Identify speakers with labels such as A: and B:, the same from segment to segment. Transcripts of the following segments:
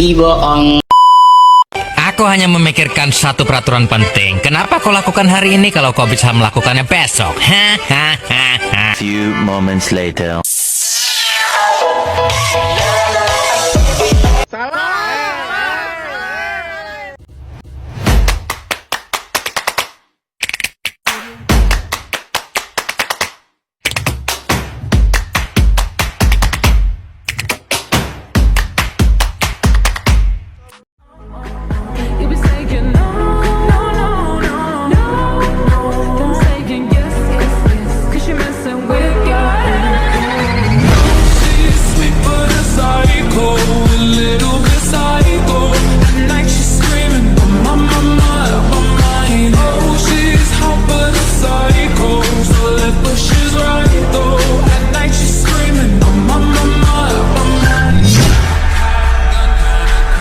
A: bohong.
B: Aku hanya memikirkan satu peraturan penting. Kenapa kau lakukan hari ini kalau kau bisa melakukannya besok? Hahaha.
C: Few moments later.
D: You be saying no, no, no, no, no, no. Then saying yes, yes, yes. 'Cause you're messing with your head. She's sweet but a psycho, a little bit psycho. At night she's screaming, my, my, my, my mind. Oh, she's hot but a psycho, so left but she's right though. At night she's screaming, my, my, my, my mind.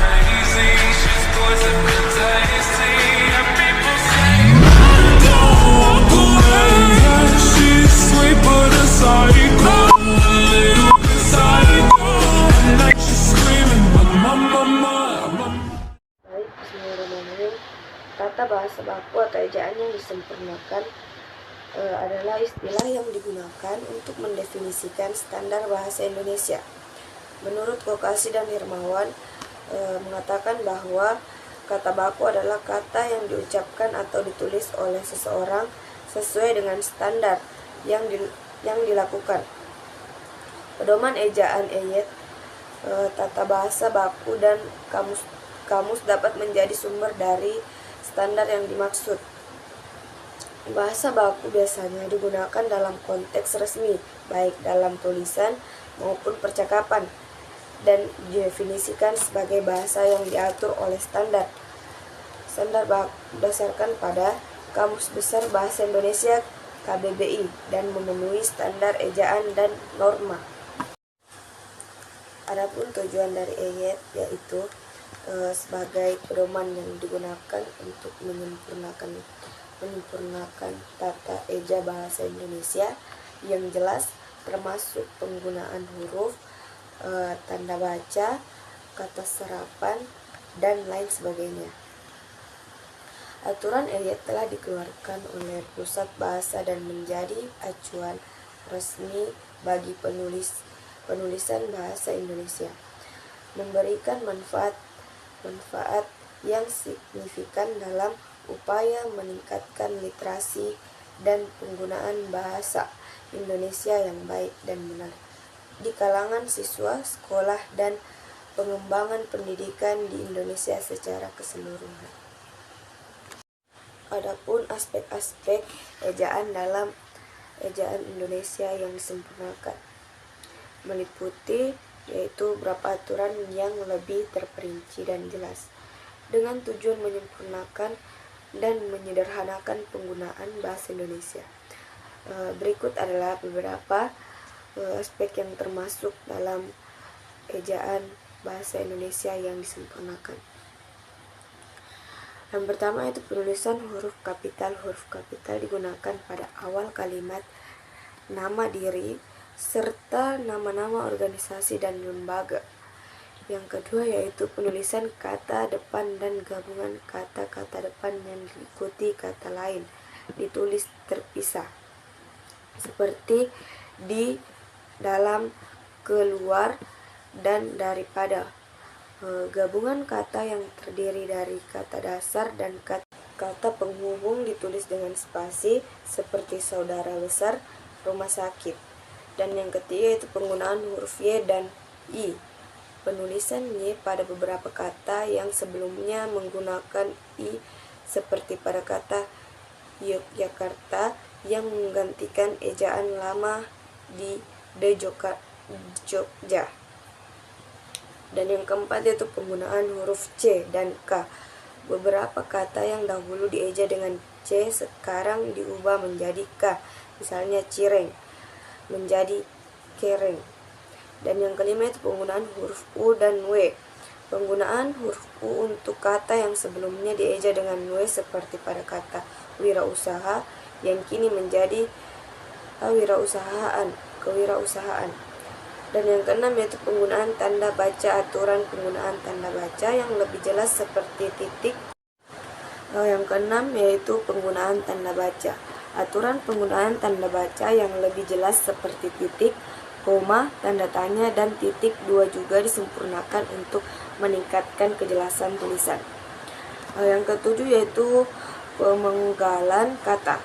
D: Crazy, she's poison but tasty. And people say, don't walk away. She's sweet but a psycho, a little bit psycho. At night she's screaming, my, my, my, my.
E: Baik, bismillahirrahmanirrahim. Tata bahasa baku atau ejaan yang disempurnakan adalah istilah yang digunakan untuk mendefinisikan standar bahasa Indonesia. Menurut Kokasi dan Hermawan mengatakan bahwa kata baku adalah kata yang diucapkan atau ditulis oleh seseorang sesuai dengan standar yang dilakukan. Pedoman ejaan eyet, tata bahasa baku dan kamus dapat menjadi sumber dari standar yang dimaksud. Bahasa baku biasanya digunakan dalam konteks resmi, baik dalam tulisan maupun percakapan, dan didefinisikan sebagai bahasa yang diatur oleh standar. Standar baku berdasarkan pada Kamus Besar Bahasa Indonesia KBBI dan memenuhi standar ejaan dan norma. Adapun tujuan dari eyet yaitu sebagai pedoman yang digunakan untuk menyempurnakan tata eja bahasa Indonesia yang jelas, termasuk penggunaan huruf, tanda baca, kata serapan, dan lain sebagainya. Aturan eyet telah dikeluarkan oleh Pusat Bahasa dan menjadi acuan resmi bagi penulisan bahasa Indonesia, memberikan manfaat yang signifikan dalam upaya meningkatkan literasi dan penggunaan bahasa Indonesia yang baik dan benar di kalangan siswa sekolah dan pengembangan pendidikan di Indonesia secara keseluruhan. Adapun aspek-aspek ejaan dalam ejaan Indonesia yang disempurnakan meliputi yaitu beberapa aturan yang lebih terperinci dan jelas dengan tujuan menyempurnakan dan menyederhanakan penggunaan bahasa Indonesia. Berikut adalah beberapa aspek yang termasuk dalam ejaan bahasa Indonesia yang disempurnakan. Yang pertama itu penulisan huruf kapital. Huruf kapital digunakan pada awal kalimat nama diri serta nama-nama organisasi dan lembaga. Yang kedua yaitu penulisan kata depan dan gabungan kata-kata depan yang diikuti kata lain ditulis terpisah, seperti di, dalam, keluar, dan daripada. Gabungan kata yang terdiri dari kata dasar dan kata penghubung ditulis dengan spasi, seperti saudara besar, rumah sakit. Dan yang ketiga yaitu penggunaan huruf Y dan I. Penulisan Y pada beberapa kata yang sebelumnya menggunakan I, seperti pada kata Yogyakarta yang menggantikan ejaan lama di Jogja. Dan yang keempat yaitu penggunaan huruf C dan K. Beberapa kata yang dahulu dieja dengan C sekarang diubah menjadi K, misalnya cireng menjadi kereng. Dan yang kelima itu penggunaan huruf U dan W. Penggunaan huruf U untuk kata yang sebelumnya dieja dengan W, seperti pada kata wirausaha yang kini menjadi kewirausahaan. Dan yang keenam yaitu penggunaan tanda baca, aturan penggunaan tanda baca yang lebih jelas seperti titik. Yang keenam yaitu penggunaan tanda baca. Aturan penggunaan tanda baca yang lebih jelas seperti titik, koma, tanda tanya, dan titik dua juga disempurnakan untuk meningkatkan kejelasan tulisan. Yang ketujuh yaitu pemenggalan kata.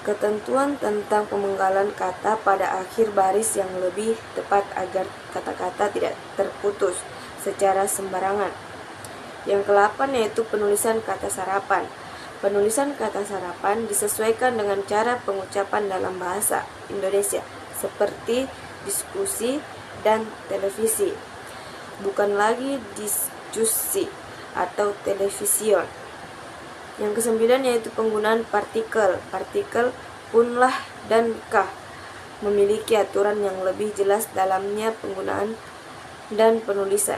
E: Ketentuan tentang pemenggalan kata pada akhir baris yang lebih tepat agar kata-kata tidak terputus secara sembarangan. Yang ke-8 yaitu penulisan kata sarapan. Penulisan kata sarapan disesuaikan dengan cara pengucapan dalam bahasa Indonesia seperti diskusi dan televisi, bukan lagi diskusi atau television. Yang ke-9 yaitu penggunaan partikel. Partikel punlah dan kah memiliki aturan yang lebih jelas dalamnya penggunaan dan penulisan.